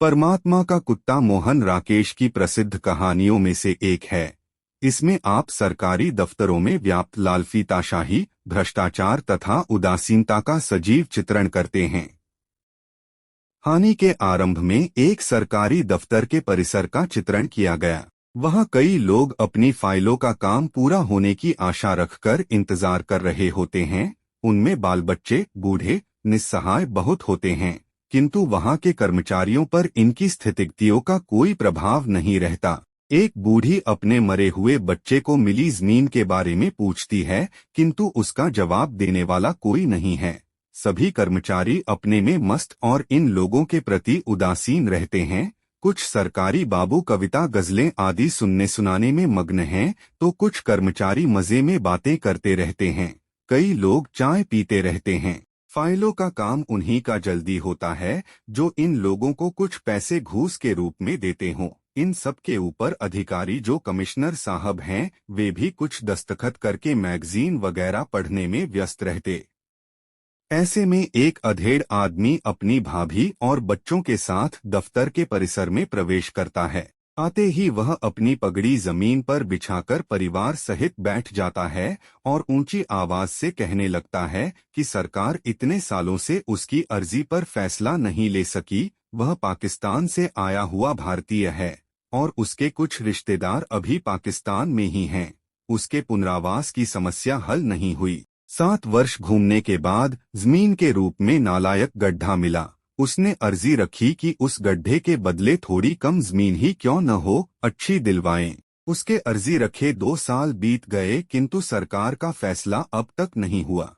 परमात्मा का कुत्ता मोहन राकेश की प्रसिद्ध कहानियों में से एक है। इसमें आप सरकारी दफ्तरों में व्याप्त लालफीताशाही, भ्रष्टाचार तथा उदासीनता का सजीव चित्रण करते हैं। कहानी के आरंभ में एक सरकारी दफ्तर के परिसर का चित्रण किया गया। वहां कई लोग अपनी फाइलों का काम पूरा होने की आशा रखकर इंतजार कर रहे होते हैं। उनमें बाल बच्चे, बूढ़े, निस्सहाय बहुत होते हैं, किंतु वहां के कर्मचारियों पर इनकी स्थितिगतियों का कोई प्रभाव नहीं रहता। एक बूढ़ी अपने मरे हुए बच्चे को मिली जमीन के बारे में पूछती है, किंतु उसका जवाब देने वाला कोई नहीं है। सभी कर्मचारी अपने में मस्त और इन लोगों के प्रति उदासीन रहते हैं। कुछ सरकारी बाबू कविता, गजलें आदि सुनने सुनाने में मग्न हैं, तो कुछ कर्मचारी मजे में बातें करते रहते हैं। कई लोग चाय पीते रहते हैं। फाइलों का काम उन्हीं का जल्दी होता है जो इन लोगों को कुछ पैसे घूस के रूप में देते हों। इन सब के ऊपर अधिकारी जो कमिश्नर साहब हैं, वे भी कुछ दस्तखत करके मैगजीन वगैरह पढ़ने में व्यस्त रहते। ऐसे में एक अधेड़ आदमी अपनी भाभी और बच्चों के साथ दफ्तर के परिसर में प्रवेश करता है। आते ही वह अपनी पगड़ी जमीन पर बिछाकर परिवार सहित बैठ जाता है और ऊंची आवाज से कहने लगता है कि सरकार इतने सालों से उसकी अर्जी पर फैसला नहीं ले सकी। वह पाकिस्तान से आया हुआ भारतीय है और उसके कुछ रिश्तेदार अभी पाकिस्तान में ही हैं। उसके पुनरावास की समस्या हल नहीं हुई। 7 वर्ष घूमने के बाद जमीन के रूप में नालायक गड्ढा मिला। उसने अर्जी रखी कि उस गड्ढे के बदले थोड़ी कम जमीन ही क्यों न हो, अच्छी दिलवाएं। उसके अर्जी रखे 2 साल बीत गए, किंतु सरकार का फैसला अब तक नहीं हुआ।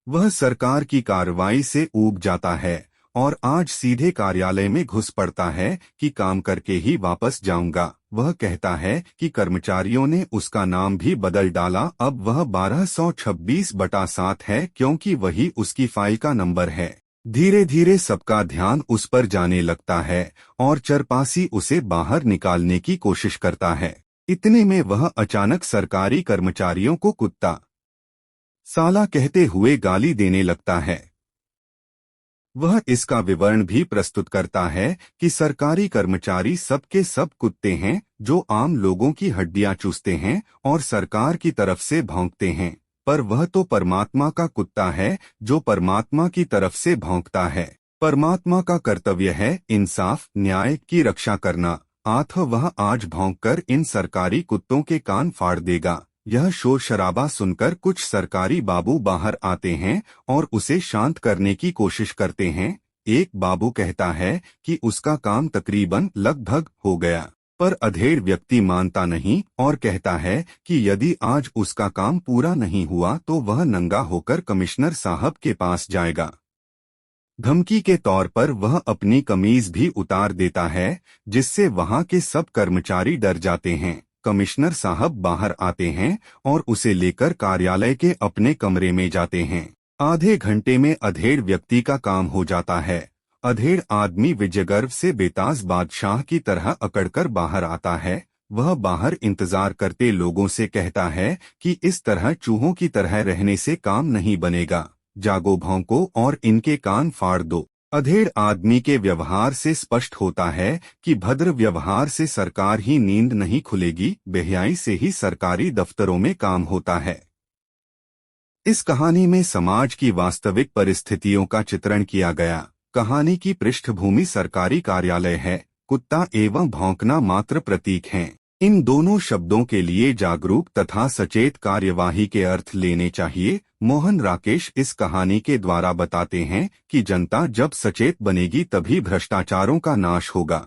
वह सरकार की कार्रवाई से ऊब जाता है और आज सीधे कार्यालय में घुस पड़ता है कि काम करके ही वापस जाऊंगा। वह कहता है कि कर्मचारियों ने उसका नाम भी बदल डाला। अब वह 1226/7 है, क्योंकि वही उसकी फाइल का नंबर है। धीरे धीरे सबका ध्यान उस पर जाने लगता है और चरपासी उसे बाहर निकालने की कोशिश करता है। इतने में वह अचानक सरकारी कर्मचारियों को कुत्ता साला कहते हुए गाली देने लगता है। वह इसका विवरण भी प्रस्तुत करता है कि सरकारी कर्मचारी सबके सब कुत्ते हैं जो आम लोगों की हड्डियां चूसते हैं और सरकार की तरफ से भौंकते हैं, पर वह तो परमात्मा का कुत्ता है जो परमात्मा की तरफ से भौंकता है। परमात्मा का कर्तव्य है इंसाफ, न्याय की रक्षा करना। वह आज भौंककर इन सरकारी कुत्तों के कान फाड़ देगा। यह शोर शराबा सुनकर कुछ सरकारी बाबू बाहर आते हैं और उसे शांत करने की कोशिश करते हैं। एक बाबू कहता है कि उसका काम तकरीबन लगभग हो गया, पर अधेड़ व्यक्ति मानता नहीं और कहता है कि यदि आज उसका काम पूरा नहीं हुआ तो वह नंगा होकर कमिश्नर साहब के पास जाएगा। धमकी के तौर पर वह अपनी कमीज भी उतार देता है, जिससे वहां के सब कर्मचारी डर जाते हैं। कमिश्नर साहब बाहर आते हैं और उसे लेकर कार्यालय के अपने कमरे में जाते हैं। आधे घंटे में अधेड़ व्यक्ति का काम हो जाता है। अधेड़ आदमी विजयगर्व से बेताज बादशाह की तरह अकड़कर बाहर आता है। वह बाहर इंतजार करते लोगों से कहता है कि इस तरह चूहों की तरह रहने से काम नहीं बनेगा। जागो, भौंको और इनके कान फाड़ दो। अधेड़ आदमी के व्यवहार से स्पष्ट होता है कि भद्र व्यवहार से सरकार ही नींद नहीं खुलेगी, बेहयाई से ही सरकारी दफ्तरों में काम होता है। इस कहानी में समाज की वास्तविक परिस्थितियों का चित्रण किया गया। कहानी की पृष्ठभूमि सरकारी कार्यालय है। कुत्ता एवं भौंकना मात्र प्रतीक हैं। इन दोनों शब्दों के लिए जागरूक तथा सचेत कार्यवाही के अर्थ लेने चाहिए। मोहन राकेश इस कहानी के द्वारा बताते हैं कि जनता जब सचेत बनेगी तभी भ्रष्टाचारों का नाश होगा।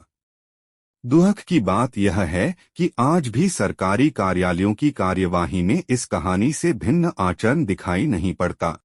दुख की बात यह है कि आज भी सरकारी कार्यालयों की कार्यवाही में इस कहानी से भिन्न आचरण दिखाई नहीं पड़ता।